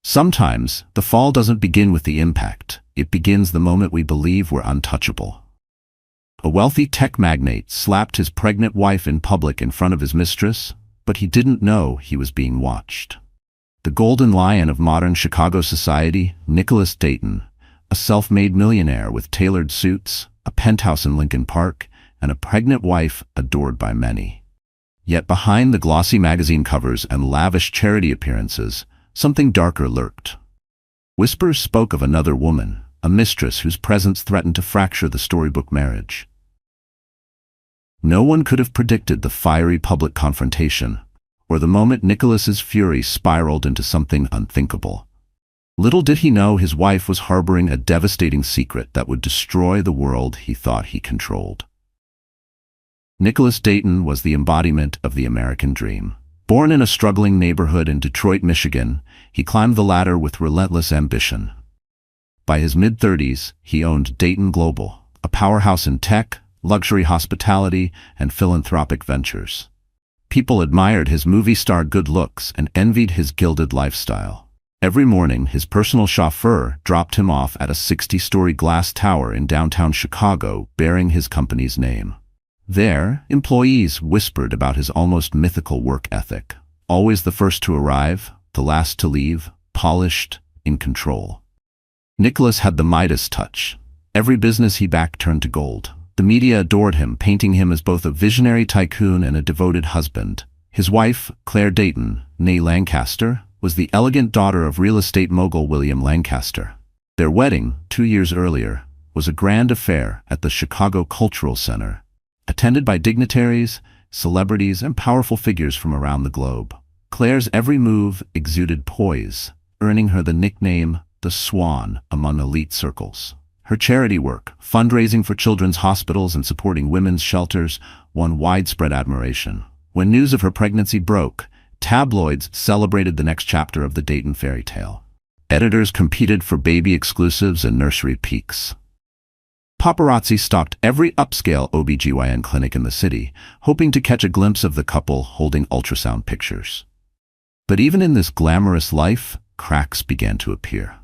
Sometimes, the fall doesn't begin with the impact. It begins the moment we believe we're untouchable. A wealthy tech magnate slapped his pregnant wife in public in front of his mistress, but he didn't know he was being watched. The golden lion of modern Chicago society, Nicholas Dayton, a self-made millionaire with tailored suits, a penthouse in Lincoln Park, and a pregnant wife adored by many. Yet behind the glossy magazine covers and lavish charity appearances, something darker lurked. Whispers spoke of another woman, a mistress whose presence threatened to fracture the storybook marriage. No one could have predicted the fiery public confrontation, or the moment Nicholas's fury spiraled into something unthinkable. Little did he know his wife was harboring a devastating secret that would destroy the world he thought he controlled. Nicholas Dayton was the embodiment of the American dream. Born in a struggling neighborhood in Detroit, Michigan, he climbed the ladder with relentless ambition. By his mid-30s, he owned Dayton Global, a powerhouse in tech, luxury hospitality, and philanthropic ventures. People admired his movie star good looks and envied his gilded lifestyle. Every morning, his personal chauffeur dropped him off at a 60-story glass tower in downtown Chicago bearing his company's name. There, employees whispered about his almost mythical work ethic. Always the first to arrive, the last to leave, polished, in control. Nicholas had the Midas touch. Every business he backed turned to gold. The media adored him, painting him as both a visionary tycoon and a devoted husband. His wife, Claire Dayton, née Lancaster, was the elegant daughter of real estate mogul William Lancaster. Their wedding, 2 years earlier, was a grand affair at the Chicago Cultural Center, attended by dignitaries, celebrities, and powerful figures from around the globe. Claire's every move exuded poise, earning her the nickname the Swan among elite circles. Her charity work, fundraising for children's hospitals and supporting women's shelters, won widespread admiration. When news of her pregnancy broke, tabloids celebrated the next chapter of the Dayton fairy tale. Editors competed for baby exclusives and nursery peeks. Paparazzi stalked every upscale OB/GYN clinic in the city, hoping to catch a glimpse of the couple holding ultrasound pictures. But even in this glamorous life, cracks began to appear.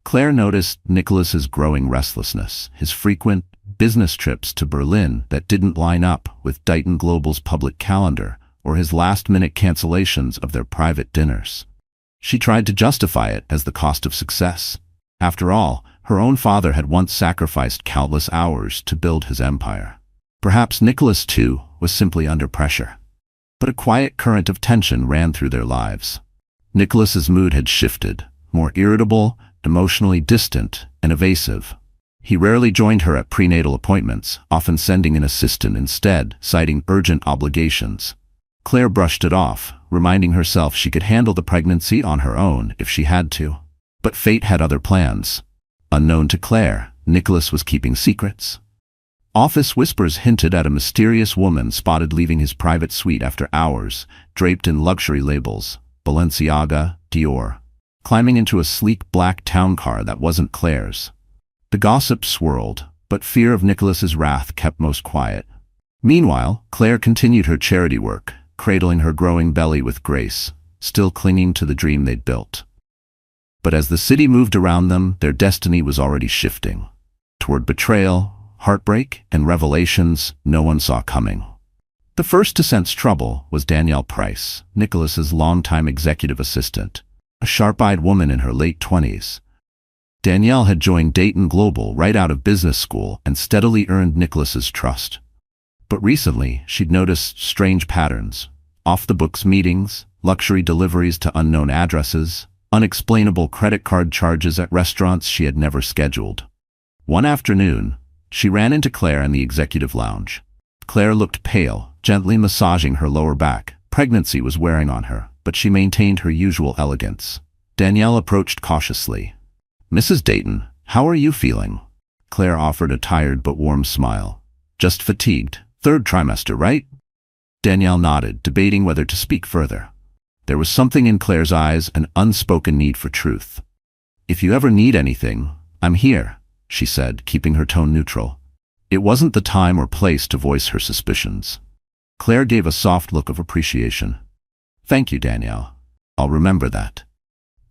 Claire noticed Nicholas's growing restlessness, his frequent business trips to Berlin that didn't line up with Dayton Global's public calendar, or his last-minute cancellations of their private dinners. She tried to justify it as the cost of success. After all, her own father had once sacrificed countless hours to build his empire. Perhaps Nicholas, too, was simply under pressure. But a quiet current of tension ran through their lives. Nicholas's mood had shifted, more irritable, emotionally distant, and evasive. He rarely joined her at prenatal appointments, often sending an assistant instead, citing urgent obligations. Claire brushed it off, reminding herself she could handle the pregnancy on her own if she had to. But fate had other plans. Unknown to Claire, Nicholas was keeping secrets. Office whispers hinted at a mysterious woman spotted leaving his private suite after hours, draped in luxury labels, Balenciaga, Dior, climbing into a sleek black town car that wasn't Claire's. The gossip swirled, but fear of Nicholas's wrath kept most quiet. Meanwhile, Claire continued her charity work, cradling her growing belly with grace, still clinging to the dream they'd built. But as the city moved around them, their destiny was already shifting. Toward betrayal, heartbreak, and revelations no one saw coming. The first to sense trouble was Danielle Price, Nicholas's longtime executive assistant, a sharp-eyed woman in her late 20s. Danielle had joined Dayton Global right out of business school and steadily earned Nicholas's trust. But recently, she'd noticed strange patterns: off-the-books meetings, luxury deliveries to unknown addresses, unexplainable credit card charges at restaurants she had never scheduled. One afternoon, she ran into Claire in the executive lounge. Claire looked pale, gently massaging her lower back. Pregnancy was wearing on her, but she maintained her usual elegance. Danielle approached cautiously. "Mrs. Dayton, how are you feeling?" Claire offered a tired but warm smile. "Just fatigued. 3rd trimester, right?" Danielle nodded, debating whether to speak further. There was something in Claire's eyes, an unspoken need for truth. "If you ever need anything, I'm here," she said, keeping her tone neutral. It wasn't the time or place to voice her suspicions. Claire gave a soft look of appreciation. "Thank you, Danielle. I'll remember that."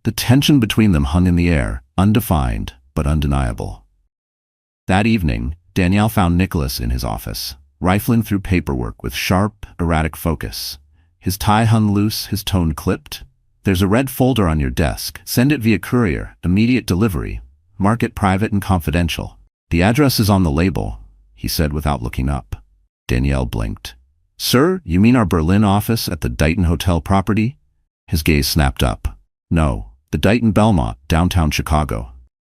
The tension between them hung in the air, undefined but undeniable. That evening, Danielle found Nicholas in his office, rifling through paperwork with sharp, erratic focus. His tie hung loose, his tone clipped. "There's a red folder on your desk. Send it via courier, immediate delivery. Mark it private and confidential. The address is on the label," he said without looking up. Danielle blinked. "Sir, you mean our Berlin office at the Dighton Hotel property?" His gaze snapped up. "No, the Dighton Belmont, downtown Chicago."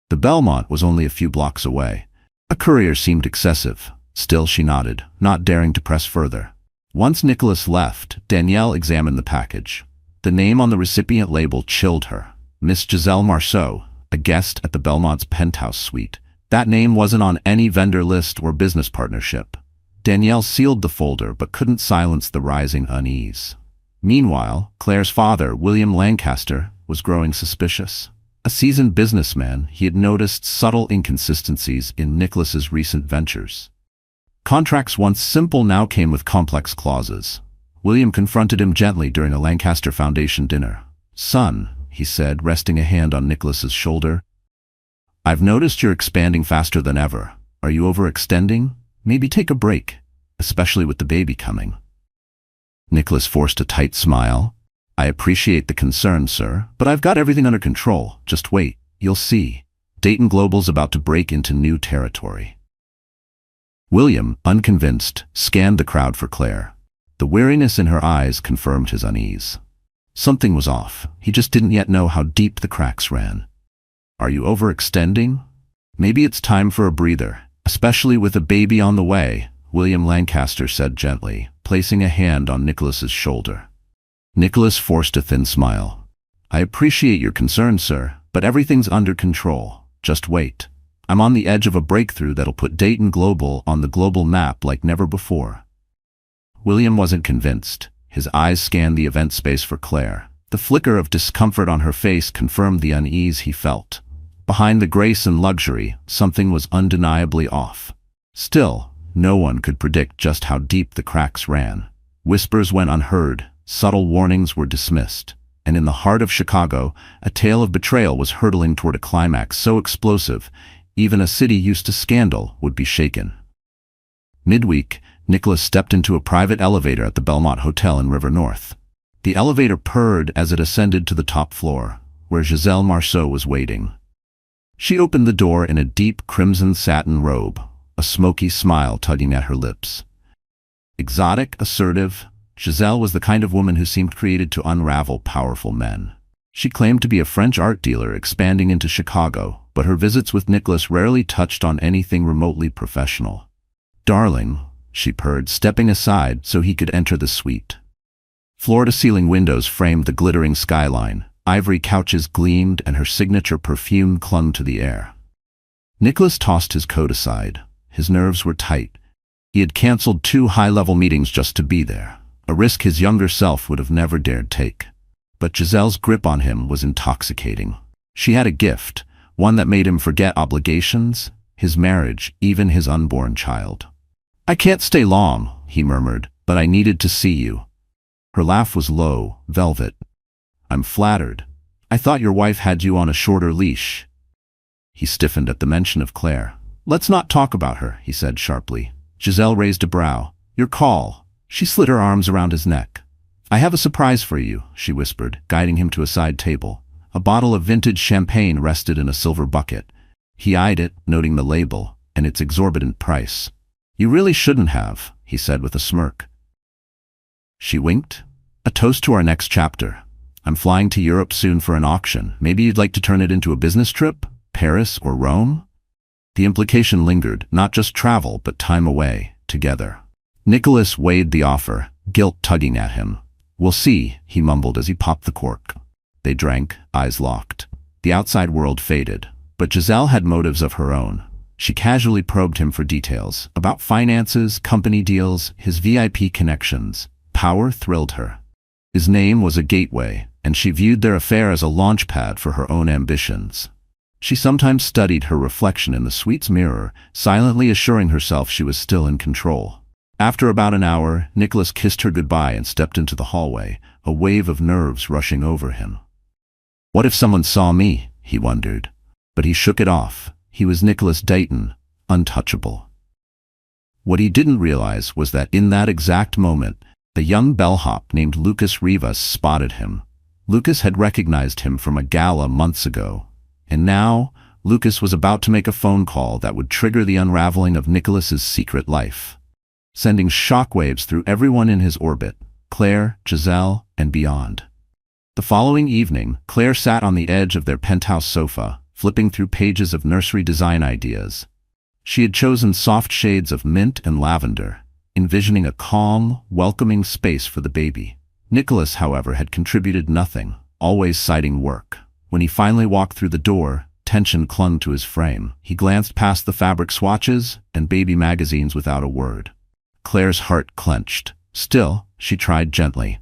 The Belmont was only a few blocks away. A courier seemed excessive. Still she nodded, not daring to press further. Once Nicholas left, Danielle examined the package. The name on the recipient label chilled her. Miss Giselle Marceau, a guest at the Belmont's penthouse suite. That name wasn't on any vendor list or business partnership. Danielle sealed the folder but couldn't silence the rising unease. Meanwhile, Claire's father, William Lancaster, was growing suspicious. A seasoned businessman, he had noticed subtle inconsistencies in Nicholas's recent ventures. Contracts once simple now came with complex clauses. William confronted him gently during a Lancaster Foundation dinner. "Son," he said, resting a hand on Nicholas's shoulder, "I've noticed you're expanding faster than ever. Are you overextending? Maybe take a break, especially with the baby coming." Nicholas forced a tight smile. "I appreciate the concern, sir, but I've got everything under control. Just wait, you'll see. Dayton Global's about to break into new territory." William, unconvinced, scanned the crowd for Claire. The weariness in her eyes confirmed his unease. Something was off. He just didn't yet know how deep the cracks ran. "Are you overextending? Maybe it's time for a breather, especially with a baby on the way," William Lancaster said gently, placing a hand on Nicholas's shoulder. Nicholas forced a thin smile. "I appreciate your concern, sir, but everything's under control. Just wait. I'm on the edge of a breakthrough that'll put Dayton Global on the global map like never before." William wasn't convinced. His eyes scanned the event space for Claire. The flicker of discomfort on her face confirmed the unease he felt. Behind the grace and luxury, something was undeniably off. Still, no one could predict just how deep the cracks ran. Whispers went unheard, subtle warnings were dismissed, and in the heart of Chicago, a tale of betrayal was hurtling toward a climax so explosive, even a city used to scandal would be shaken. Midweek, Nicholas stepped into a private elevator at the Belmont Hotel in River North. The elevator purred as it ascended to the top floor, where Giselle Marceau was waiting. She opened the door in a deep crimson satin robe, a smoky smile tugging at her lips. Exotic, assertive, Giselle was the kind of woman who seemed created to unravel powerful men. She claimed to be a French art dealer expanding into Chicago, but her visits with Nicholas rarely touched on anything remotely professional. "Darling," she purred, stepping aside so he could enter the suite. Floor-to-ceiling windows framed the glittering skyline, ivory couches gleamed, and her signature perfume clung to the air. Nicholas tossed his coat aside. His nerves were tight. He had canceled 2 high-level meetings just to be there, a risk his younger self would have never dared take. But Giselle's grip on him was intoxicating. She had a gift, one that made him forget obligations, his marriage, even his unborn child. "I can't stay long," he murmured, "but I needed to see you." Her laugh was low, velvet. "I'm flattered. I thought your wife had you on a shorter leash." He stiffened at the mention of Claire. "Let's not talk about her," he said sharply. Giselle raised a brow. "Your call." She slid her arms around his neck. "I have a surprise for you," she whispered, guiding him to a side table. A bottle of vintage champagne rested in a silver bucket. He eyed it, noting the label and its exorbitant price. "You really shouldn't have," he said with a smirk. She winked. "A toast to our next chapter. I'm flying to Europe soon for an auction. Maybe you'd like to turn it into a business trip? Paris or Rome?" The implication lingered, not just travel, but time away, together. Nicholas weighed the offer, guilt tugging at him. "We'll see," he mumbled as he popped the cork. They drank, eyes locked. The outside world faded, but Giselle had motives of her own. She casually probed him for details, about finances, company deals, his VIP connections. Power thrilled her. His name was a gateway, and she viewed their affair as a launch pad for her own ambitions. She sometimes studied her reflection in the suite's mirror, silently assuring herself she was still in control. After about an hour, Nicholas kissed her goodbye and stepped into the hallway, a wave of nerves rushing over him. What if someone saw me? He wondered. But he shook it off. He was Nicholas Dayton, untouchable. What he didn't realize was that in that exact moment, a young bellhop named Lucas Rivas spotted him. Lucas had recognized him from a gala months ago, and now Lucas was about to make a phone call that would trigger the unraveling of Nicholas's secret life, sending shockwaves through everyone in his orbit, Claire, Giselle, and beyond. The following evening, Claire sat on the edge of their penthouse sofa, flipping through pages of nursery design ideas. She had chosen soft shades of mint and lavender, envisioning a calm, welcoming space for the baby. Nicholas, however, had contributed nothing, always citing work. When he finally walked through the door, tension clung to his frame. He glanced past the fabric swatches and baby magazines without a word. Claire's heart clenched. Still, she tried gently.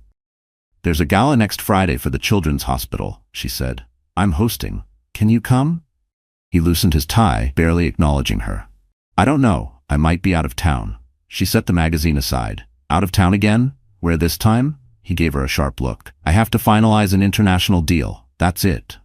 "There's a gala next Friday for the Children's Hospital," she said. "I'm hosting. Can you come?" He loosened his tie, barely acknowledging her. "I don't know. I might be out of town." She set the magazine aside. "Out of town again? Where this time?" He gave her a sharp look. "I have to finalize an international deal. That's it."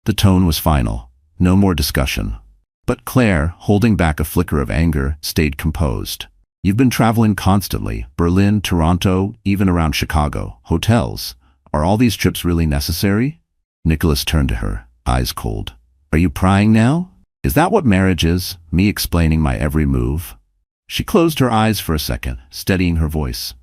The tone was final. No more discussion. But Claire, holding back a flicker of anger, stayed composed. "You've been traveling constantly. Berlin, Toronto, even around Chicago. Hotels. Are all these trips really necessary?" Nicholas turned to her, eyes cold. "Are you prying now? Is that what marriage is? Me explaining my every move?" She closed her eyes for a second, steadying her voice.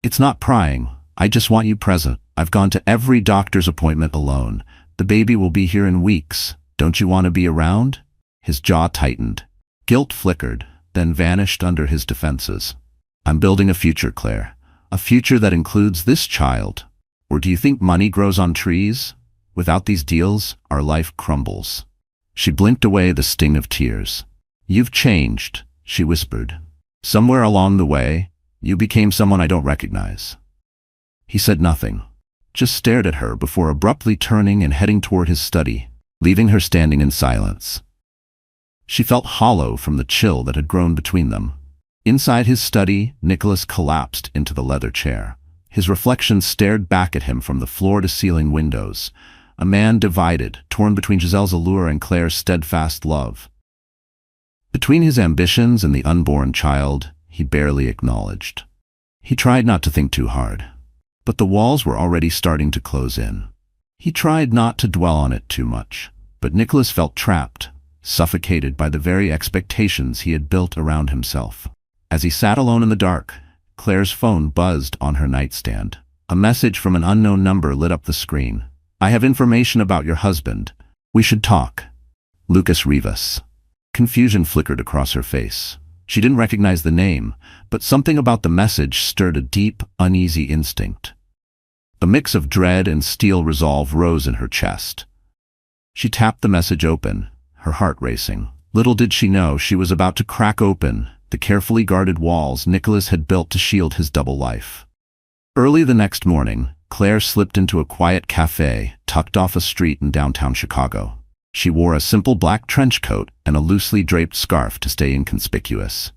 "It's not prying. I just want you present. I've gone to every doctor's appointment alone. The baby will be here in weeks. Don't you want to be around?" His jaw tightened. Guilt flickered, then vanished under his defenses. "I'm building a future, Claire. A future that includes this child. Or do you think money grows on trees? Without these deals, our life crumbles." She blinked away the sting of tears. "You've changed," she whispered. "Somewhere along the way, you became someone I don't recognize." He said nothing, just stared at her before abruptly turning and heading toward his study, leaving her standing in silence. She felt hollow from the chill that had grown between them. Inside his study, Nicholas collapsed into the leather chair. His reflection stared back at him from the floor-to-ceiling windows, a man divided, torn between Giselle's allure and Claire's steadfast love. Between his ambitions and the unborn child, he barely acknowledged. He tried not to think too hard, but the walls were already starting to close in. He tried not to dwell on it too much, but Nicholas felt trapped, suffocated by the very expectations he had built around himself. As he sat alone in the dark, Claire's phone buzzed on her nightstand. A message from an unknown number lit up the screen. "I have information about your husband. We should talk. Lucas Rivas." Confusion flickered across her face. She didn't recognize the name, but something about the message stirred a deep, uneasy instinct. A mix of dread and steel resolve rose in her chest. She tapped the message open, her heart racing. Little did she know she was about to crack open the carefully guarded walls Nicholas had built to shield his double life. Early the next morning, Claire slipped into a quiet cafe tucked off a street in downtown Chicago. She wore a simple black trench coat and a loosely draped scarf to stay inconspicuous.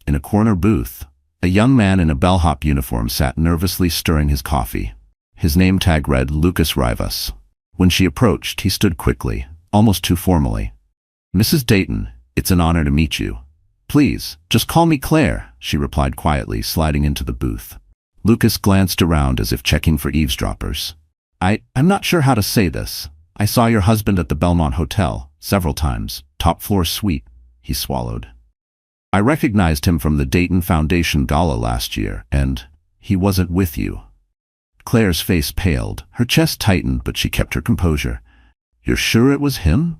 In a corner booth, a young man in a bellhop uniform sat nervously stirring his coffee. His name tag read Lucas Rivas. When she approached, he stood quickly, almost too formally. "Mrs. Dayton, it's an honor to meet you." "Please, just call me Claire," she replied quietly, sliding into the booth. Lucas glanced around as if checking for eavesdroppers. I'm not sure how to say this. I saw your husband at the Belmont Hotel, several times, top-floor suite," he swallowed. "I recognized him from the Dayton Foundation Gala last year, and he wasn't with you." Claire's face paled, her chest tightened, but she kept her composure. "You're sure it was him?"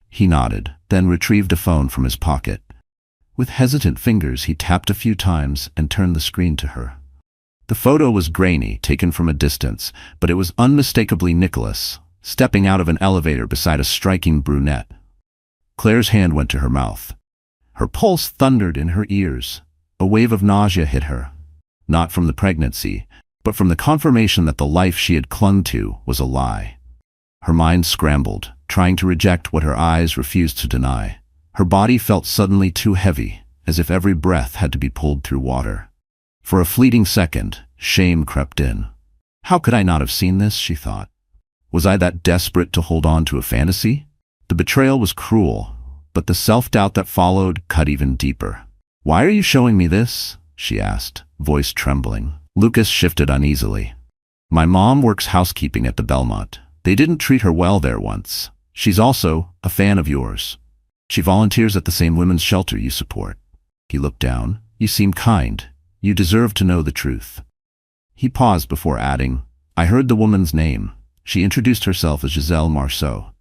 He nodded, then retrieved a phone from his pocket. With hesitant fingers, he tapped a few times and turned the screen to her. The photo was grainy, taken from a distance, but it was unmistakably Nicholas, stepping out of an elevator beside a striking brunette. Claire's hand went to her mouth. Her pulse thundered in her ears. A wave of nausea hit her, not from the pregnancy, but from the confirmation that the life she had clung to was a lie. Her mind scrambled, trying to reject what her eyes refused to deny. Her body felt suddenly too heavy, as if every breath had to be pulled through water. For a fleeting second, shame crept in. How could I not have seen this, she thought. Was I that desperate to hold on to a fantasy? The betrayal was cruel, but the self-doubt that followed cut even deeper. "Why are you showing me this?" she asked, voice trembling. Lucas shifted uneasily. "My mom works housekeeping at the Belmont. They didn't treat her well there once. She's also a fan of yours. She volunteers at the same women's shelter you support." He looked down. "You seem kind. You deserve to know the truth." He paused before adding, "I heard the woman's name. She introduced herself as Giselle Marceau."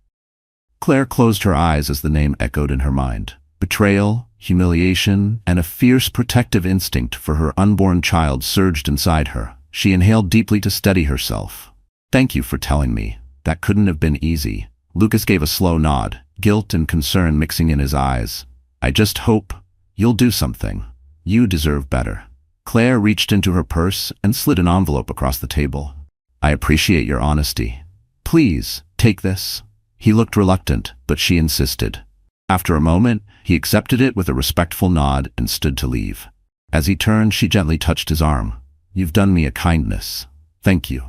Claire closed her eyes as the name echoed in her mind. Betrayal, humiliation, and a fierce protective instinct for her unborn child surged inside her. She inhaled deeply to steady herself. "Thank you for telling me. That couldn't have been easy." Lucas gave a slow nod, guilt and concern mixing in his eyes. "I just hope you'll do something. You deserve better." Claire reached into her purse and slid an envelope across the table. "I appreciate your honesty. Please, take this." He looked reluctant, but she insisted. After a moment, he accepted it with a respectful nod and stood to leave. As he turned, she gently touched his arm. "You've done me a kindness. Thank you."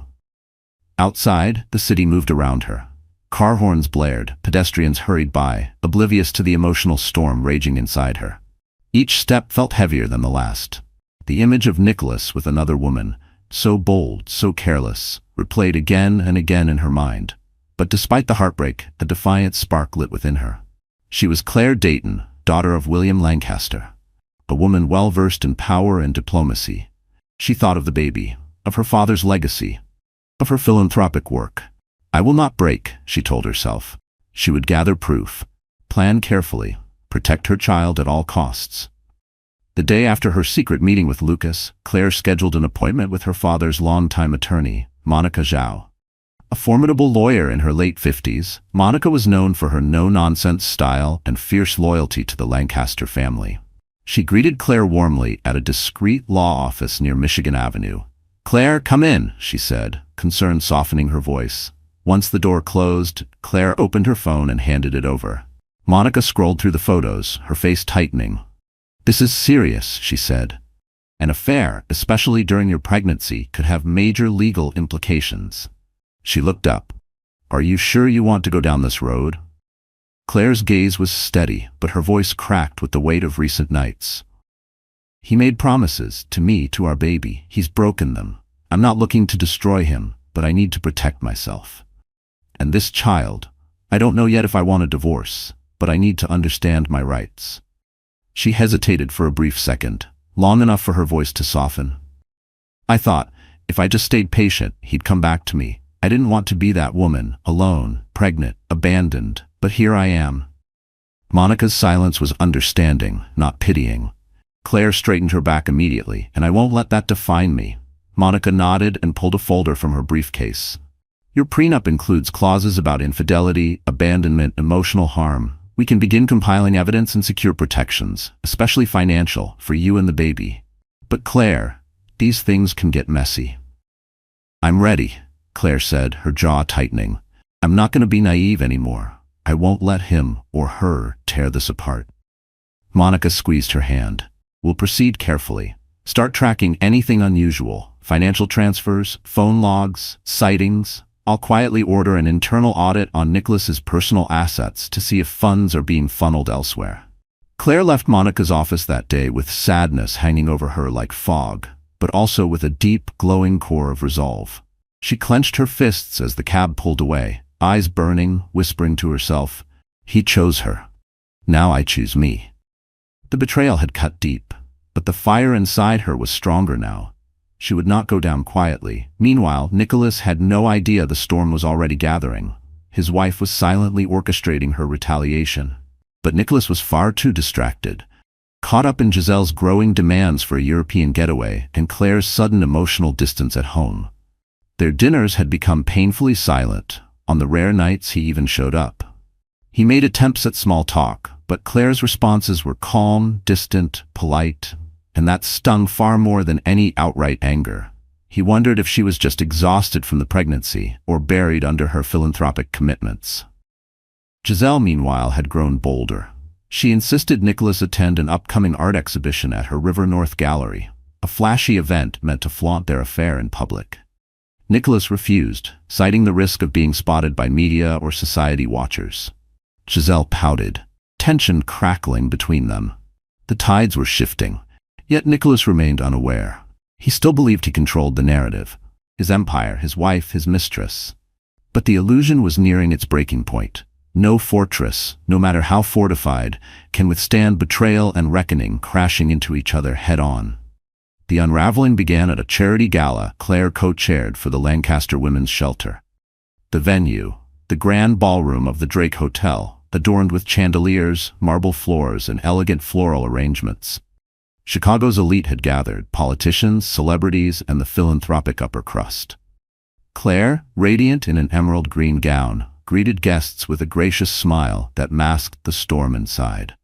Outside, the city moved around her. Car horns blared, pedestrians hurried by, oblivious to the emotional storm raging inside her. Each step felt heavier than the last. The image of Nicholas with another woman, so bold, so careless, replayed again and again in her mind. But despite the heartbreak, a defiant spark lit within her. She was Claire Dayton, daughter of William Lancaster, a woman well-versed in power and diplomacy. She thought of the baby, of her father's legacy, of her philanthropic work. "I will not break," she told herself. She would gather proof, plan carefully, protect her child at all costs. The day after her secret meeting with Lucas, Claire scheduled an appointment with her father's longtime attorney, Monica Zhao. A formidable lawyer in her late 50s, Monica was known for her no-nonsense style and fierce loyalty to the Lancaster family. She greeted Claire warmly at a discreet law office near Michigan Avenue. "Claire, come in," she said, concern softening her voice. Once the door closed, Claire opened her phone and handed it over. Monica scrolled through the photos, her face tightening. "This is serious," she said. "An affair, especially during your pregnancy, could have major legal implications." She looked up. "Are you sure you want to go down this road?" Claire's gaze was steady, but her voice cracked with the weight of recent nights. "He made promises, to me, to our baby. He's broken them. I'm not looking to destroy him, but I need to protect myself. And this child, I don't know yet if I want a divorce, but I need to understand my rights." She hesitated for a brief second, long enough for her voice to soften. "I thought, if I just stayed patient, he'd come back to me. I didn't want to be that woman, alone, pregnant, abandoned, but here I am." Monica's silence was understanding, not pitying. Claire straightened her back immediately. "And I won't let that define me." Monica nodded and pulled a folder from her briefcase. "Your prenup includes clauses about infidelity, abandonment, emotional harm. We can begin compiling evidence and secure protections, especially financial, for you and the baby. But Claire, these things can get messy." "I'm ready," Claire said, her jaw tightening. "I'm not going to be naive anymore. I won't let him or her tear this apart." Monica squeezed her hand. "We'll proceed carefully. Start tracking anything unusual, financial transfers, phone logs, sightings. I'll quietly order an internal audit on Nicholas's personal assets to see if funds are being funneled elsewhere." Claire left Monica's office that day with sadness hanging over her like fog, but also with a deep, glowing core of resolve. She clenched her fists as the cab pulled away, eyes burning, whispering to herself, "He chose her. Now I choose me." The betrayal had cut deep, but the fire inside her was stronger now. She would not go down quietly. Meanwhile, Nicholas had no idea the storm was already gathering. His wife was silently orchestrating her retaliation. But Nicholas was far too distracted, caught up in Giselle's growing demands for a European getaway and Claire's sudden emotional distance at home. Their dinners had become painfully silent. On the rare nights he even showed up. He made attempts at small talk, but Claire's responses were calm, distant, polite, and that stung far more than any outright anger. He wondered if she was just exhausted from the pregnancy or buried under her philanthropic commitments. Giselle, meanwhile, had grown bolder. She insisted Nicholas attend an upcoming art exhibition at her River North Gallery, a flashy event meant to flaunt their affair in public. Nicholas refused, citing the risk of being spotted by media or society watchers. Giselle pouted, tension crackling between them. The tides were shifting, yet Nicholas remained unaware. He still believed he controlled the narrative, his empire, his wife, his mistress. But the illusion was nearing its breaking point. No fortress, no matter how fortified, can withstand betrayal and reckoning crashing into each other head-on. The unraveling began at a charity gala Claire co-chaired for the Lancaster Women's Shelter. The venue, the grand ballroom of the Drake Hotel, adorned with chandeliers, marble floors, and elegant floral arrangements. Chicago's elite had gathered, politicians, celebrities, and the philanthropic upper crust. Claire, radiant in an emerald green gown, greeted guests with a gracious smile that masked the storm inside.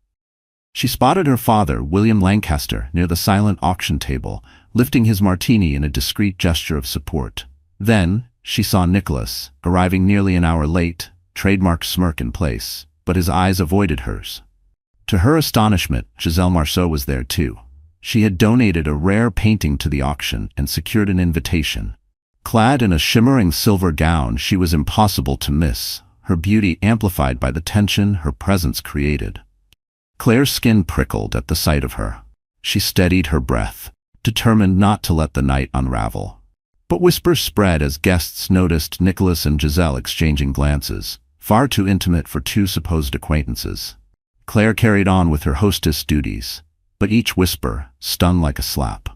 She spotted her father, William Lancaster, near the silent auction table, lifting his martini in a discreet gesture of support. Then, she saw Nicholas, arriving nearly an hour late, trademark smirk in place, but his eyes avoided hers. To her astonishment, Giselle Marceau was there too. She had donated a rare painting to the auction and secured an invitation. Clad in a shimmering silver gown, she was impossible to miss, her beauty amplified by the tension her presence created. Claire's skin prickled at the sight of her. She steadied her breath, determined not to let the night unravel. But whispers spread as guests noticed Nicholas and Giselle exchanging glances, far too intimate for two supposed acquaintances. Claire carried on with her hostess duties, but each whisper stung like a slap.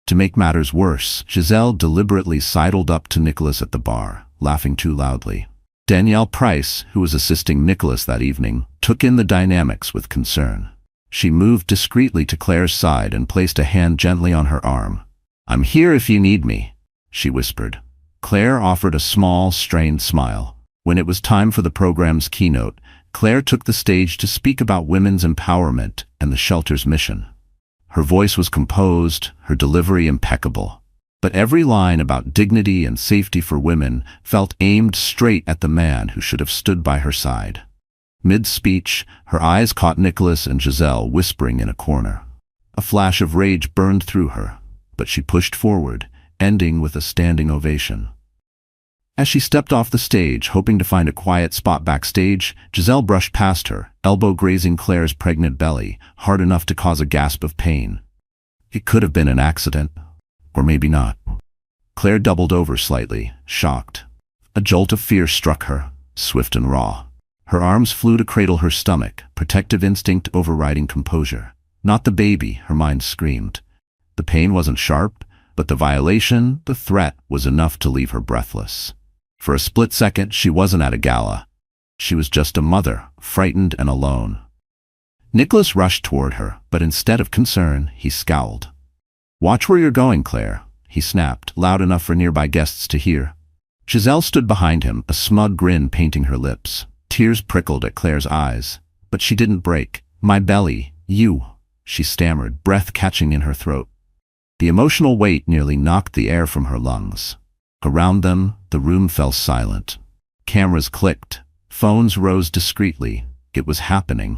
To make matters worse, Giselle deliberately sidled up to Nicholas at the bar, laughing too loudly. Danielle Price, who was assisting Nicholas that evening, took in the dynamics with concern. She moved discreetly to Claire's side and placed a hand gently on her arm. "I'm here if you need me," she whispered. Claire offered a small, strained smile. When it was time for the program's keynote, Claire took the stage to speak about women's empowerment and the shelter's mission. Her voice was composed, her delivery impeccable, but every line about dignity and safety for women felt aimed straight at the man who should have stood by her side. Mid-speech, her eyes caught Nicholas and Giselle whispering in a corner. A flash of rage burned through her, but she pushed forward, ending with a standing ovation. As she stepped off the stage, hoping to find a quiet spot backstage, Giselle brushed past her, elbow grazing Claire's pregnant belly, hard enough to cause a gasp of pain. It could have been an accident, or maybe not. Claire doubled over slightly, shocked. A jolt of fear struck her, swift and raw. Her arms flew to cradle her stomach, protective instinct overriding composure. Not the baby, her mind screamed. The pain wasn't sharp, but the violation, the threat, was enough to leave her breathless. For a split second, she wasn't at a gala. She was just a mother, frightened and alone. Nicholas rushed toward her, but instead of concern, he scowled. "Watch where you're going, Claire," he snapped, loud enough for nearby guests to hear. Giselle stood behind him, a smug grin painting her lips. Tears prickled at Claire's eyes, but she didn't break. "My belly, you," she stammered, breath catching in her throat. The emotional weight nearly knocked the air from her lungs. Around them, the room fell silent. Cameras clicked. Phones rose discreetly. It was happening.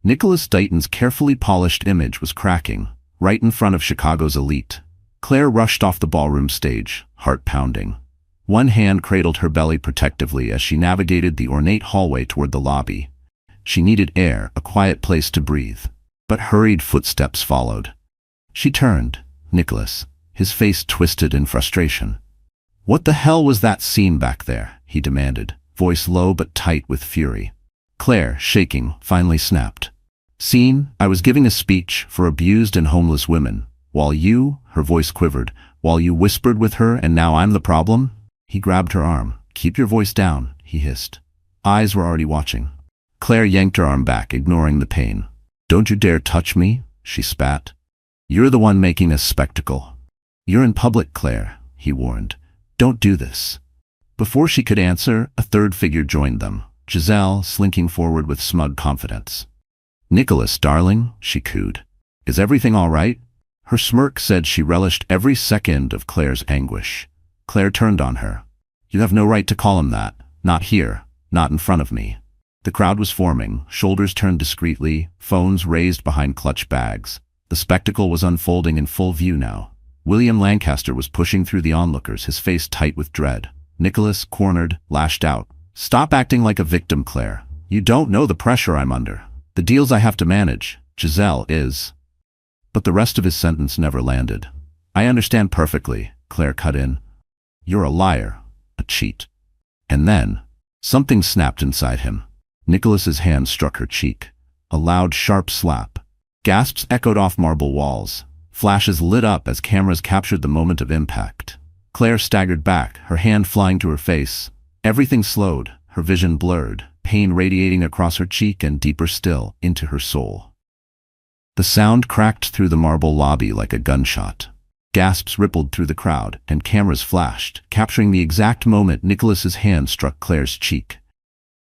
Nicholas Dayton's carefully polished image was cracking, right in front of Chicago's elite. Claire rushed off the ballroom stage, heart pounding. One hand cradled her belly protectively as she navigated the ornate hallway toward the lobby. She needed air, a quiet place to breathe. But hurried footsteps followed. She turned. Nicholas, his face twisted in frustration. "What the hell was that scene back there?" he demanded, voice low but tight with fury. Claire, shaking, finally snapped. "Scene? I was giving a speech for abused and homeless women. While you," her voice quivered, "while you whispered with her and now I'm the problem?" He grabbed her arm. "Keep your voice down," he hissed. Eyes were already watching. Claire yanked her arm back, ignoring the pain. "Don't you dare touch me," she spat. "You're the one making a spectacle." "You're in public, Claire," he warned. "Don't do this." Before she could answer, a third figure joined them, Giselle, slinking forward with smug confidence. "Nicholas, darling," she cooed. "Is everything all right?" Her smirk said she relished every second of Claire's anguish. Claire turned on her. "You have no right to call him that. Not here. Not in front of me." The crowd was forming, shoulders turned discreetly, phones raised behind clutch bags. The spectacle was unfolding in full view now. William Lancaster was pushing through the onlookers, his face tight with dread. Nicholas, cornered, lashed out. "Stop acting like a victim, Claire. You don't know the pressure I'm under. The deals I have to manage. Giselle is—" But the rest of his sentence never landed. "I understand perfectly," Claire cut in. "You're a liar, a cheat." And then, something snapped inside him. Nicholas's hand struck her cheek. A loud, sharp slap. Gasps echoed off marble walls. Flashes lit up as cameras captured the moment of impact. Claire staggered back, her hand flying to her face. Everything slowed, her vision blurred, pain radiating across her cheek and deeper still, into her soul. The sound cracked through the marble lobby like a gunshot. Gasps rippled through the crowd, and cameras flashed, capturing the exact moment Nicholas's hand struck Claire's cheek.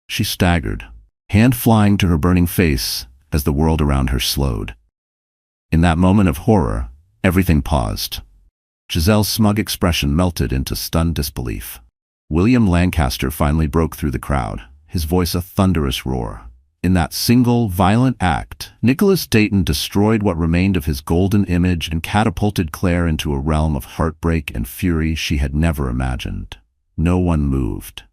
She staggered, hand flying to her burning face as the world around her slowed. In that moment of horror, everything paused. Giselle's smug expression melted into stunned disbelief. William Lancaster finally broke through the crowd, his voice a thunderous roar. In that single, violent act, Nicholas Dayton destroyed what remained of his golden image and catapulted Claire into a realm of heartbreak and fury she had never imagined. No one moved.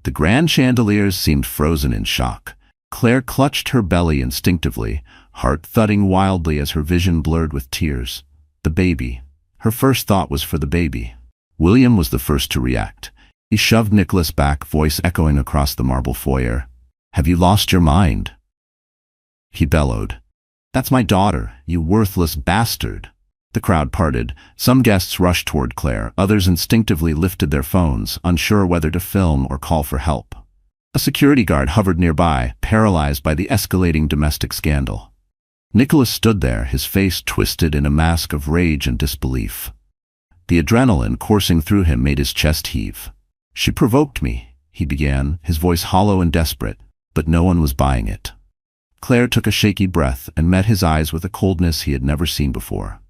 The grand chandeliers seemed frozen in shock. Claire clutched her belly instinctively, heart thudding wildly as her vision blurred with tears. The baby. Her first thought was for the baby. William was the first to react. He shoved Nicholas back, voice echoing across the marble foyer. "Have you lost your mind?" He bellowed. "That's my daughter, you worthless bastard." The crowd parted. Some guests rushed toward Claire, others instinctively lifted their phones, unsure whether to film or call for help. A security guard hovered nearby, paralyzed by the escalating domestic scandal. Nicholas stood there, his face twisted in a mask of rage and disbelief. The adrenaline coursing through him made his chest heave. "She provoked me," he began, his voice hollow and desperate, but no one was buying it. Claire took a shaky breath and met his eyes with a coldness he had never seen before.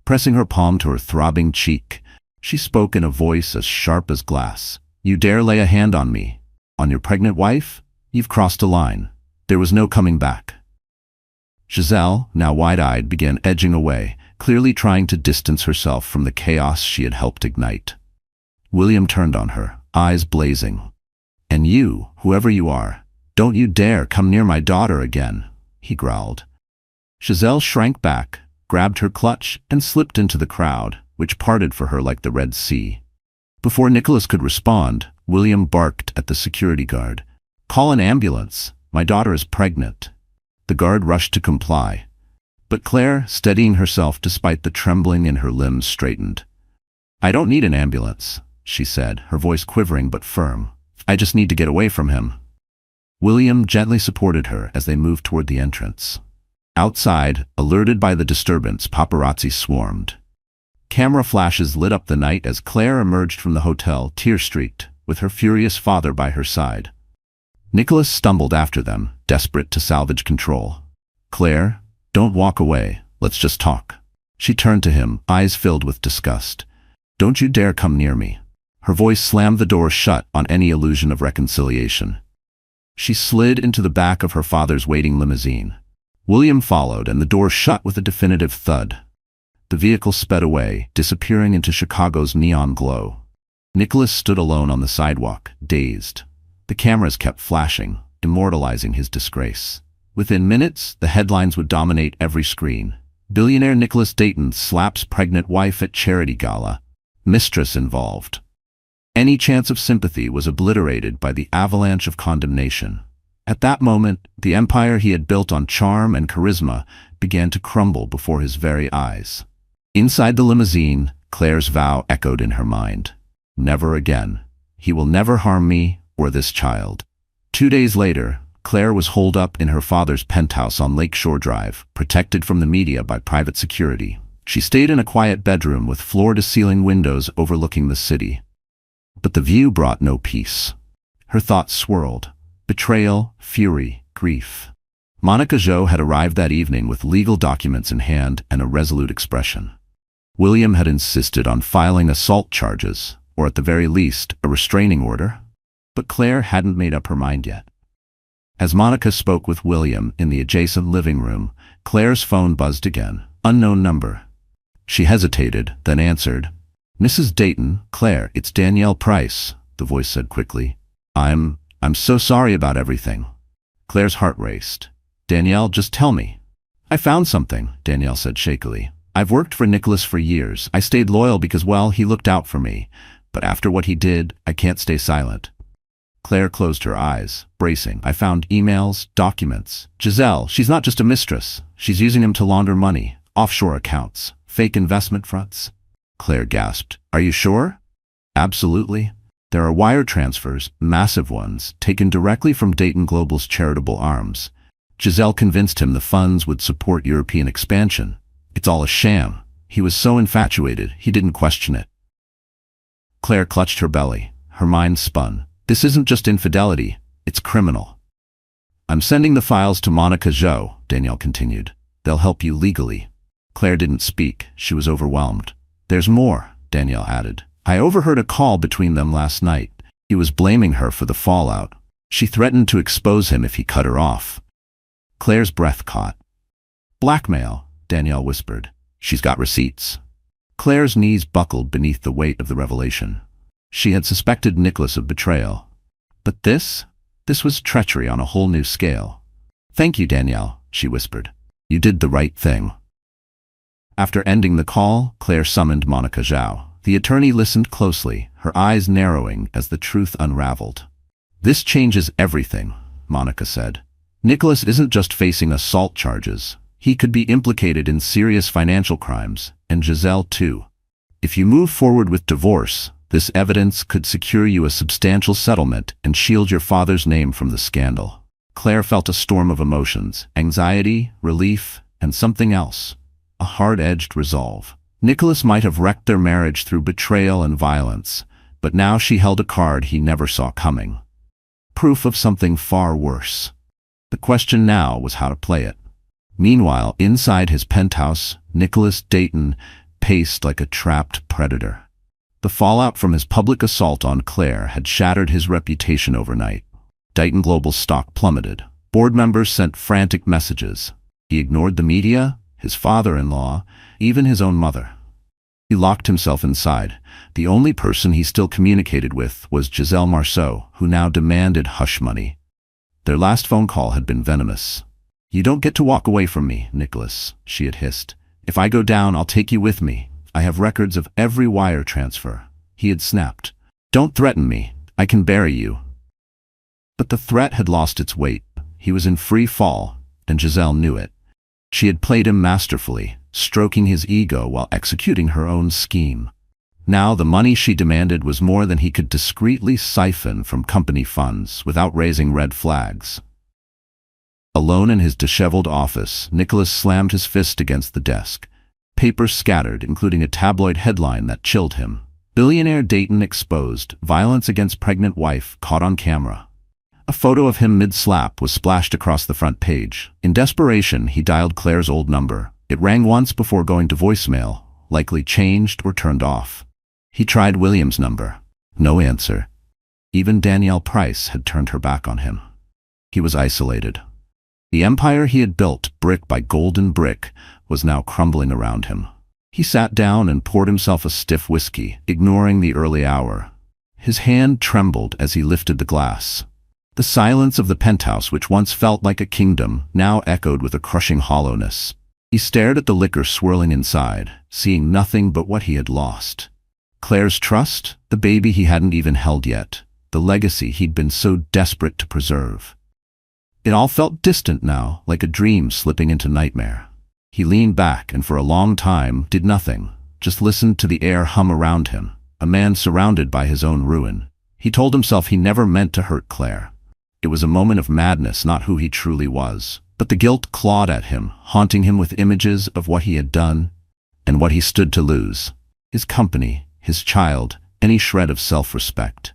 Pressing her palm to her throbbing cheek, she spoke in a voice as sharp as glass. "You dare lay a hand on me? On your pregnant wife? You've crossed a line. There was no coming back." Giselle, now wide-eyed, began edging away, clearly trying to distance herself from the chaos she had helped ignite. William turned on her, eyes blazing. "And you, whoever you are, don't you dare come near my daughter again," he growled. Giselle shrank back, grabbed her clutch, and slipped into the crowd, which parted for her like the Red Sea. Before Nicholas could respond, William barked at the security guard. "Call an ambulance. My daughter is pregnant." The guard rushed to comply. But Claire, steadying herself despite the trembling in her limbs, straightened. "I don't need an ambulance," she said, her voice quivering but firm. "I just need to get away from him." William gently supported her as they moved toward the entrance. Outside, alerted by the disturbance, paparazzi swarmed. Camera flashes lit up the night as Claire emerged from the hotel, tear-streaked, with her furious father by her side. Nicholas stumbled after them, desperate to salvage control. "Claire, don't walk away. Let's just talk." She turned to him, eyes filled with disgust. "Don't you dare come near me." Her voice slammed the door shut on any illusion of reconciliation. She slid into the back of her father's waiting limousine. William followed, and the door shut with a definitive thud. The vehicle sped away, disappearing into Chicago's neon glow. Nicholas stood alone on the sidewalk, dazed. The cameras kept flashing, immortalizing his disgrace. Within minutes, the headlines would dominate every screen. Billionaire Nicholas Dayton slaps pregnant wife at charity gala. Mistress involved. Any chance of sympathy was obliterated by the avalanche of condemnation. At that moment, the empire he had built on charm and charisma began to crumble before his very eyes. Inside the limousine, Claire's vow echoed in her mind. "Never again. He will never harm me or this child." 2 days later, Claire was holed up in her father's penthouse on Lakeshore Drive, protected from the media by private security. She stayed in a quiet bedroom with floor-to-ceiling windows overlooking the city. But the view brought no peace. Her thoughts swirled. Betrayal, fury, grief. Monica Jo had arrived that evening with legal documents in hand and a resolute expression. William had insisted on filing assault charges, or at the very least, a restraining order. But Claire hadn't made up her mind yet. As Monica spoke with William in the adjacent living room, Claire's phone buzzed again. Unknown number. She hesitated, then answered. Mrs. Dayton, Claire, it's Danielle Price, the voice said quickly. I'm so sorry about everything. Claire's heart raced. Danielle, just tell me. I found something, Danielle said shakily. I've worked for Nicholas for years. I stayed loyal because, well, he looked out for me. But after what he did, I can't stay silent. Claire closed her eyes, bracing. I found emails, documents. Giselle, she's not just a mistress. She's using him to launder money, offshore accounts, fake investment fronts. Claire gasped. Are you sure? Absolutely. There are wire transfers, massive ones, taken directly from Dayton Global's charitable arms. Giselle convinced him the funds would support European expansion. It's all a sham. He was so infatuated, he didn't question it. Claire clutched her belly. Her mind spun. This isn't just infidelity, it's criminal. I'm sending the files to Monica Zhou, Danielle continued. They'll help you legally. Claire didn't speak. She was overwhelmed. There's more, Danielle added. I overheard a call between them last night. He was blaming her for the fallout. She threatened to expose him if he cut her off. Claire's breath caught. Blackmail, Danielle whispered. She's got receipts. Claire's knees buckled beneath the weight of the revelation. She had suspected Nicholas of betrayal. But this was treachery on a whole new scale. Thank you, Danielle, she whispered. You did the right thing. After ending the call, Claire summoned Monica Zhou. The attorney listened closely, her eyes narrowing as the truth unraveled. This changes everything, Monica said. Nicholas isn't just facing assault charges. He could be implicated in serious financial crimes, and Giselle too. If you move forward with divorce, this evidence could secure you a substantial settlement and shield your father's name from the scandal. Claire felt a storm of emotions, anxiety, relief, and something else. A hard-edged resolve. Nicholas might have wrecked their marriage through betrayal and violence, but now she held a card he never saw coming. Proof of something far worse. The question now was how to play it. Meanwhile, inside his penthouse, Nicholas Dayton paced like a trapped predator. The fallout from his public assault on Claire had shattered his reputation overnight. Dayton Global's stock plummeted. Board members sent frantic messages. He ignored the media, his father-in-law, even his own mother. He locked himself inside. The only person he still communicated with was Giselle Marceau, who now demanded hush money. Their last phone call had been venomous. You don't get to walk away from me, Nicholas, she had hissed. If I go down, I'll take you with me. I have records of every wire transfer. He had snapped. Don't threaten me. I can bury you. But the threat had lost its weight. He was in free fall, and Giselle knew it. She had played him masterfully, stroking his ego while executing her own scheme. Now the money she demanded was more than he could discreetly siphon from company funds without raising red flags. Alone in his disheveled office, Nicholas slammed his fist against the desk. Papers scattered, including a tabloid headline that chilled him. Billionaire Dayton exposed, violence against pregnant wife caught on camera. A photo of him mid-slap was splashed across the front page. In desperation, he dialed Claire's old number. It rang once before going to voicemail, likely changed or turned off. He tried William's number. No answer. Even Danielle Price had turned her back on him. He was isolated. The empire he had built, brick by golden brick, was now crumbling around him. He sat down and poured himself a stiff whiskey, ignoring the early hour. His hand trembled as he lifted the glass. The silence of the penthouse, which once felt like a kingdom, now echoed with a crushing hollowness. He stared at the liquor swirling inside, seeing nothing but what he had lost. Claire's trust, the baby he hadn't even held yet, the legacy he'd been so desperate to preserve. It all felt distant now, like a dream slipping into nightmare. He leaned back and for a long time did nothing, just listened to the air hum around him, a man surrounded by his own ruin. He told himself he never meant to hurt Claire. It was a moment of madness, not who he truly was. But the guilt clawed at him, haunting him with images of what he had done and what he stood to lose. His company, his child, any shred of self-respect.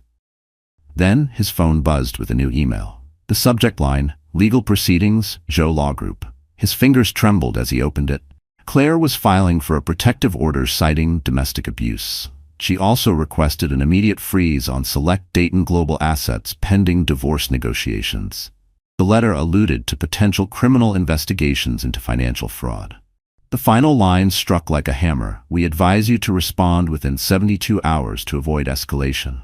Then his phone buzzed with a new email. The subject line, Legal Proceedings, Zhou Law Group. His fingers trembled as he opened it. Claire was filing for a protective order citing domestic abuse. She also requested an immediate freeze on select Dayton Global assets pending divorce negotiations. The letter alluded to potential criminal investigations into financial fraud. The final line struck like a hammer. We advise you to respond within 72 hours to avoid escalation.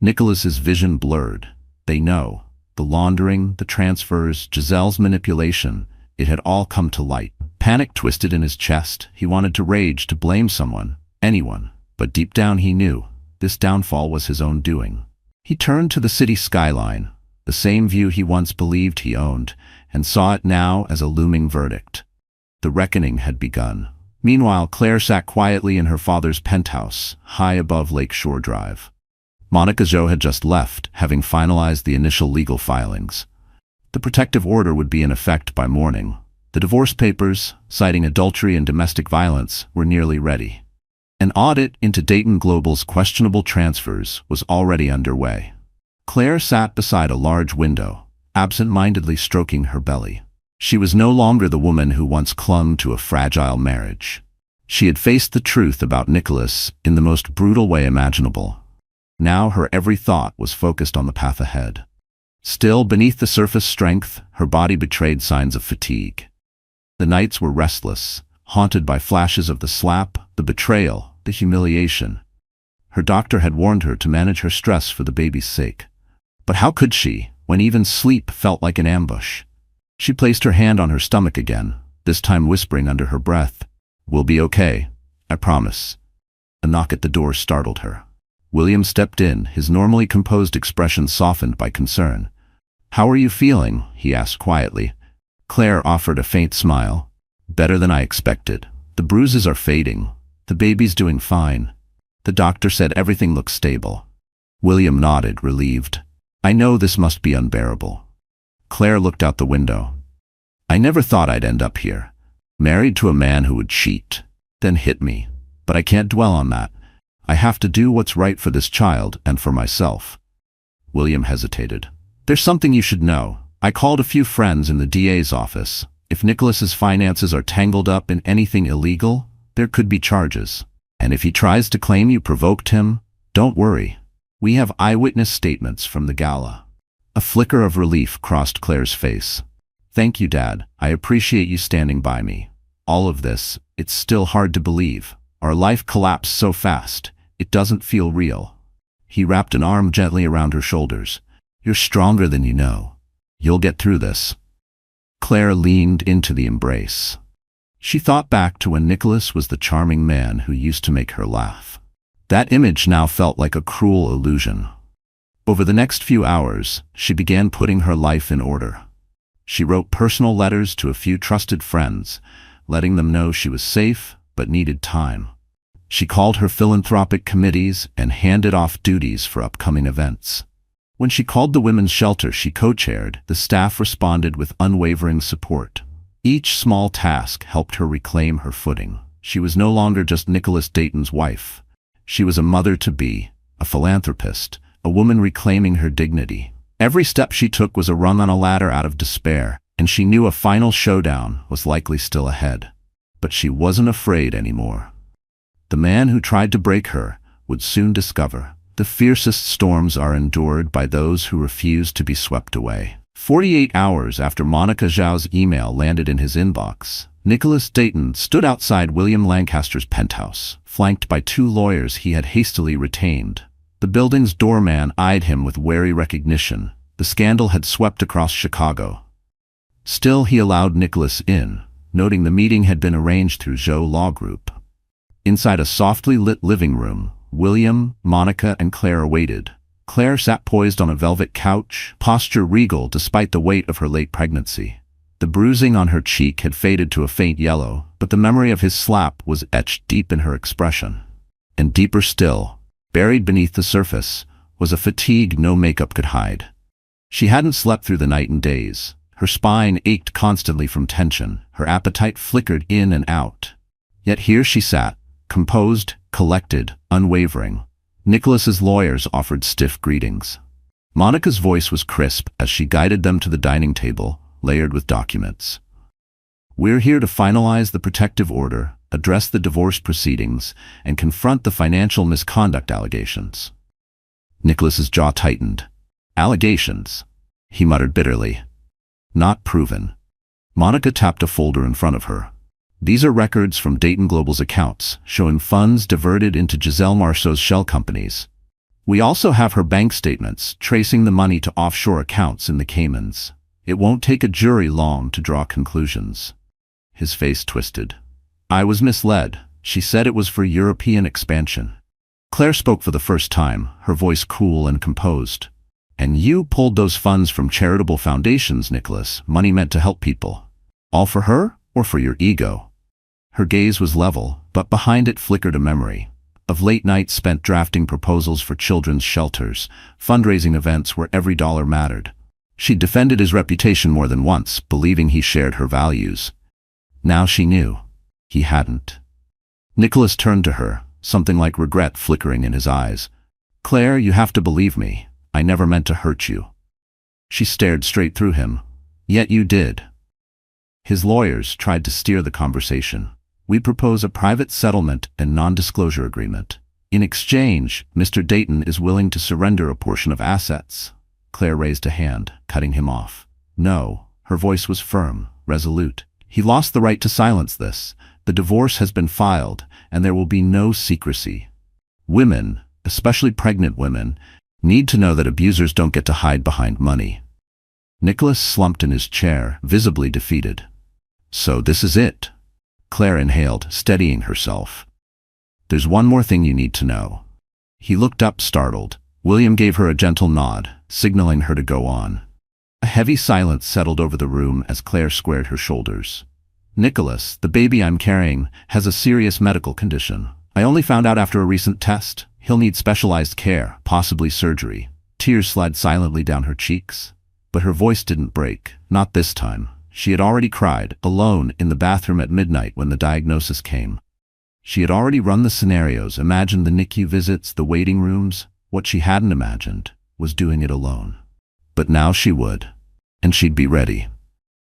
Nicholas's vision blurred. They know. The laundering, the transfers, Giselle's manipulation, it had all come to light. Panic twisted in his chest. He wanted to rage, to blame someone, anyone. But deep down he knew this downfall was his own doing. He turned to the city skyline, the same view he once believed he owned, and saw it now as a looming verdict. The reckoning had begun. Meanwhile, Claire sat quietly in her father's penthouse, high above Lakeshore Drive. Monica Jo had just left, having finalized the initial legal filings. The protective order would be in effect by morning. The divorce papers, citing adultery and domestic violence, were nearly ready. An audit into Dayton Global's questionable transfers was already underway. Claire sat beside a large window, absent-mindedly stroking her belly. She was no longer the woman who once clung to a fragile marriage. She had faced the truth about Nicholas in the most brutal way imaginable. Now her every thought was focused on the path ahead. Still, beneath the surface strength, her body betrayed signs of fatigue. The nights were restless, haunted by flashes of the slap, the betrayal, the humiliation. Her doctor had warned her to manage her stress for the baby's sake. But how could she, when even sleep felt like an ambush? She placed her hand on her stomach again, this time whispering under her breath, "We'll be okay, I promise." A knock at the door startled her. William stepped in, his normally composed expression softened by concern. "How are you feeling?" he asked quietly. Claire offered a faint smile. "Better than I expected. The bruises are fading. The baby's doing fine. The doctor said everything looks stable." William nodded, relieved. "I know this must be unbearable." Claire looked out the window. "I never thought I'd end up here. Married to a man who would cheat, then hit me. But I can't dwell on that. I have to do what's right for this child and for myself." William hesitated. "There's something you should know. I called a few friends in the DA's office. If Nicholas's finances are tangled up in anything illegal, there could be charges. And if he tries to claim you provoked him, don't worry. We have eyewitness statements from the gala." A flicker of relief crossed Claire's face. "Thank you, Dad. I appreciate you standing by me. All of this, it's still hard to believe. Our life collapsed so fast. It doesn't feel real." He wrapped an arm gently around her shoulders. "You're stronger than you know. You'll get through this." Claire leaned into the embrace. She thought back to when Nicholas was the charming man who used to make her laugh. That image now felt like a cruel illusion. Over the next few hours, she began putting her life in order. She wrote personal letters to a few trusted friends, letting them know she was safe but needed time. She called her philanthropic committees and handed off duties for upcoming events. When she called the women's shelter she co-chaired, the staff responded with unwavering support. Each small task helped her reclaim her footing. She was no longer just Nicholas Dayton's wife. She was a mother-to-be, a philanthropist, a woman reclaiming her dignity. Every step she took was a rung on a ladder out of despair, and she knew a final showdown was likely still ahead. But she wasn't afraid anymore. The man who tried to break her would soon discover the fiercest storms are endured by those who refuse to be swept away. 48 hours after Monica Zhao's email landed in his inbox, Nicholas Dayton stood outside William Lancaster's penthouse, flanked by 2 lawyers he had hastily retained. The building's doorman eyed him with wary recognition. The scandal had swept across Chicago. Still, he allowed Nicholas in, noting the meeting had been arranged through Zhou Law Group. Inside a softly lit living room, William, Monica, and Claire waited. Claire sat poised on a velvet couch, posture regal despite the weight of her late pregnancy. The bruising on her cheek had faded to a faint yellow, but the memory of his slap was etched deep in her expression. And deeper still, buried beneath the surface, was a fatigue no makeup could hide. She hadn't slept through the night in days. Her spine ached constantly from tension. Her appetite flickered in and out. Yet here she sat, composed, collected, unwavering. Nicholas's lawyers offered stiff greetings. Monica's voice was crisp as she guided them to the dining table, layered with documents. "We're here to finalize the protective order, address the divorce proceedings, and confront the financial misconduct allegations." Nicholas's jaw tightened. "Allegations," he muttered bitterly. "Not proven." Monica tapped a folder in front of her. These are records from Dayton Global's accounts, showing funds diverted into Giselle Marceau's shell companies. We also have her bank statements, tracing the money to offshore accounts in the Caymans. It won't take a jury long to draw conclusions. His face twisted. I was misled. She said it was for European expansion. Claire spoke for the first time, her voice cool and composed. And you pulled those funds from charitable foundations, Nicholas, money meant to help people. All for her, or for your ego? Her gaze was level, but behind it flickered a memory of late nights spent drafting proposals for children's shelters, fundraising events where every dollar mattered. She'd defended his reputation more than once, believing he shared her values. Now she knew. He hadn't. Nicholas turned to her, something like regret flickering in his eyes. Claire, you have to believe me. I never meant to hurt you. She stared straight through him. Yet you did. His lawyers tried to steer the conversation. We propose a private settlement and non-disclosure agreement. In exchange, Mr. Dayton is willing to surrender a portion of assets. Claire raised a hand, cutting him off. No, her voice was firm, resolute. He lost the right to silence this. The divorce has been filed, and there will be no secrecy. Women, especially pregnant women, need to know that abusers don't get to hide behind money. Nicholas slumped in his chair, visibly defeated. So this is it. Claire inhaled, steadying herself. There's one more thing you need to know. He looked up, startled. William gave her a gentle nod, signaling her to go on. A heavy silence settled over the room as Claire squared her shoulders. Nicholas, the baby I'm carrying, has a serious medical condition. I only found out after a recent test. He'll need specialized care, possibly surgery. Tears slid silently down her cheeks. But her voice didn't break, not this time. She had already cried, alone, in the bathroom at midnight when the diagnosis came. She had already run the scenarios, imagined the NICU visits, the waiting rooms. What she hadn't imagined was doing it alone. But now she would. And she'd be ready.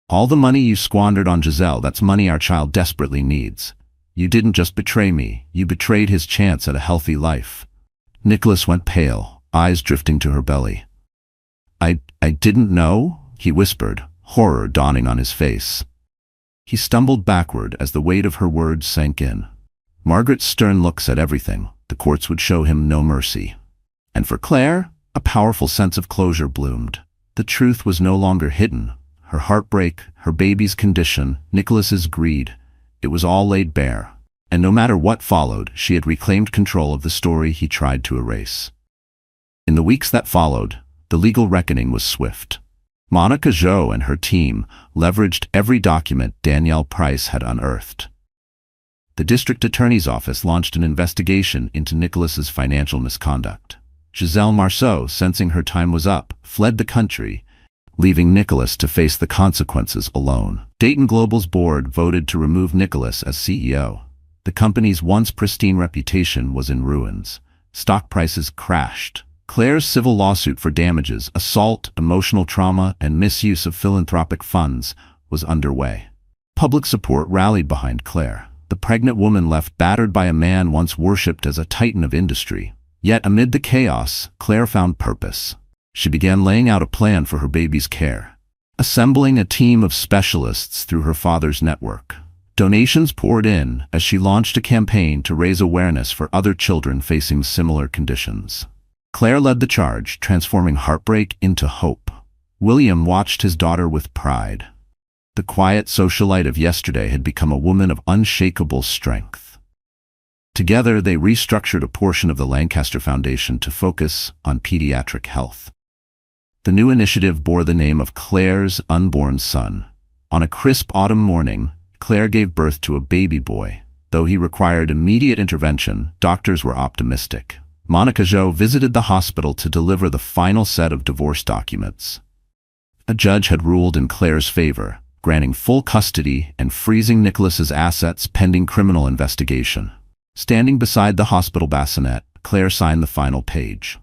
All the money you squandered on Giselle, that's money our child desperately needs. You didn't just betray me, you betrayed his chance at a healthy life. Nicholas went pale, eyes drifting to her belly. I didn't know, he whispered, horror dawning on his face. He stumbled backward as the weight of her words sank in. Margaret's stern look said everything. The courts would show him no mercy. And for Claire, a powerful sense of closure bloomed. The truth was no longer hidden. Her heartbreak, her baby's condition, Nicholas's greed. It was all laid bare. And no matter what followed, she had reclaimed control of the story he tried to erase. In the weeks that followed, the legal reckoning was swift. Monica Zhou and her team leveraged every document Danielle Price had unearthed. The district attorney's office launched an investigation into Nicholas's financial misconduct. Giselle Marceau, sensing her time was up, fled the country, leaving Nicholas to face the consequences alone. Dayton Global's board voted to remove Nicholas as CEO. The company's once pristine reputation was in ruins. Stock prices crashed. Claire's civil lawsuit for damages, assault, emotional trauma, and misuse of philanthropic funds was underway. Public support rallied behind Claire. The pregnant woman left battered by a man once worshipped as a titan of industry. Yet amid the chaos, Claire found purpose. She began laying out a plan for her baby's care, assembling a team of specialists through her father's network. Donations poured in as she launched a campaign to raise awareness for other children facing similar conditions. Claire led the charge, transforming heartbreak into hope. William watched his daughter with pride. The quiet socialite of yesterday had become a woman of unshakable strength. Together, they restructured a portion of the Lancaster Foundation to focus on pediatric health. The new initiative bore the name of Claire's unborn son. On a crisp autumn morning, Claire gave birth to a baby boy. Though he required immediate intervention, doctors were optimistic. Monica Zhou visited the hospital to deliver the final set of divorce documents. A judge had ruled in Claire's favor, granting full custody and freezing Nicholas's assets pending criminal investigation. Standing beside the hospital bassinet, Claire signed the final page.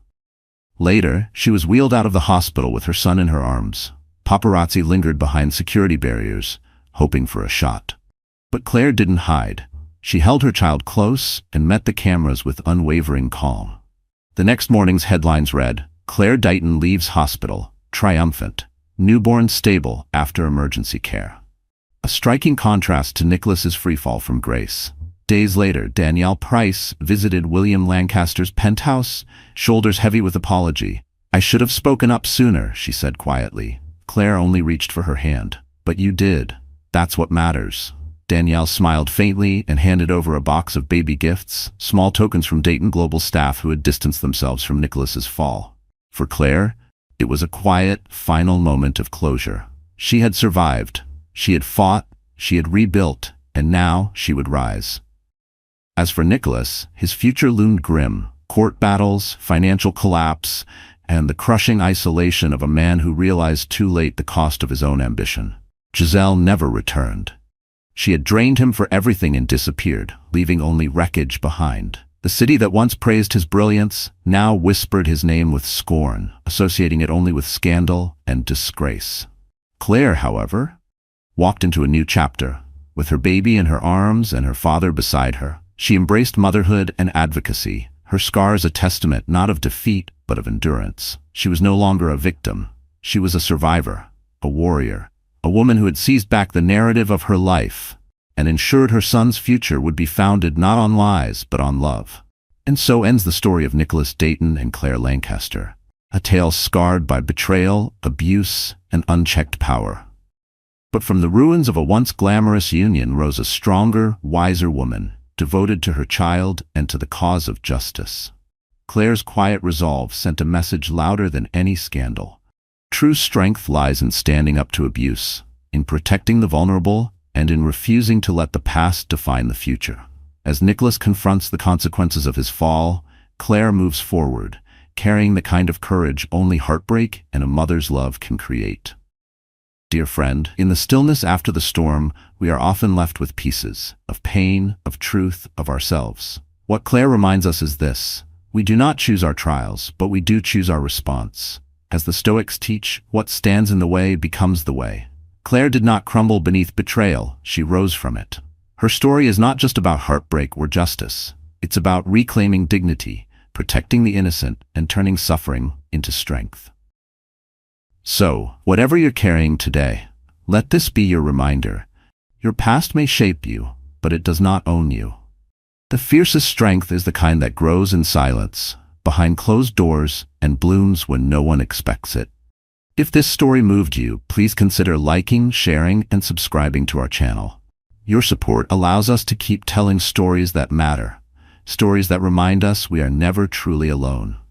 Later, she was wheeled out of the hospital with her son in her arms. Paparazzi lingered behind security barriers, hoping for a shot. But Claire didn't hide. She held her child close and met the cameras with unwavering calm. The next morning's headlines read, Claire Dayton leaves hospital, triumphant, newborn stable after emergency care. a striking contrast to Nicholas's freefall from grace. Days later, Danielle Price visited William Lancaster's penthouse, shoulders heavy with apology. "I should have spoken up sooner," she said quietly. Claire only reached for her hand. "But you did. That's what matters." Danielle smiled faintly and handed over a box of baby gifts, small tokens from Dayton Global staff who had distanced themselves from Nicholas's fall. For Claire, it was a quiet, final moment of closure. She had survived. She had fought. She had rebuilt. And now she would rise. As for Nicholas, his future loomed grim. Court battles, financial collapse, and the crushing isolation of a man who realized too late the cost of his own ambition. Giselle never returned. She had drained him for everything and disappeared, leaving only wreckage behind. The city that once praised his brilliance now whispered his name with scorn, associating it only with scandal and disgrace. Claire, however, walked into a new chapter. With her baby in her arms and her father beside her, she embraced motherhood and advocacy, her scars a testament not of defeat but of endurance. She was no longer a victim. She was a survivor, a warrior, a woman who had seized back the narrative of her life and ensured her son's future would be founded not on lies but on love. And so ends the story of Nicholas Dayton and Claire Lancaster, a tale scarred by betrayal, abuse, and unchecked power. But from the ruins of a once glamorous union rose a stronger, wiser woman, devoted to her child and to the cause of justice. Claire's quiet resolve sent a message louder than any scandal. True strength lies in standing up to abuse, in protecting the vulnerable, and in refusing to let the past define the future. As Nicholas confronts the consequences of his fall, Claire moves forward, carrying the kind of courage only heartbreak and a mother's love can create. Dear friend, in the stillness after the storm, we are often left with pieces of pain, of truth, of ourselves. What Claire reminds us is this: we do not choose our trials, but we do choose our response. As the Stoics teach, what stands in the way becomes the way. Claire did not crumble beneath betrayal, she rose from it. Her story is not just about heartbreak or justice. It's about reclaiming dignity, protecting the innocent, and turning suffering into strength. So, whatever you're carrying today, let this be your reminder. Your past may shape you, but it does not own you. The fiercest strength is the kind that grows in silence, behind closed doors, and blooms when no one expects it. If this story moved you, please consider liking, sharing, and subscribing to our channel. Your support allows us to keep telling stories that matter, stories that remind us we are never truly alone.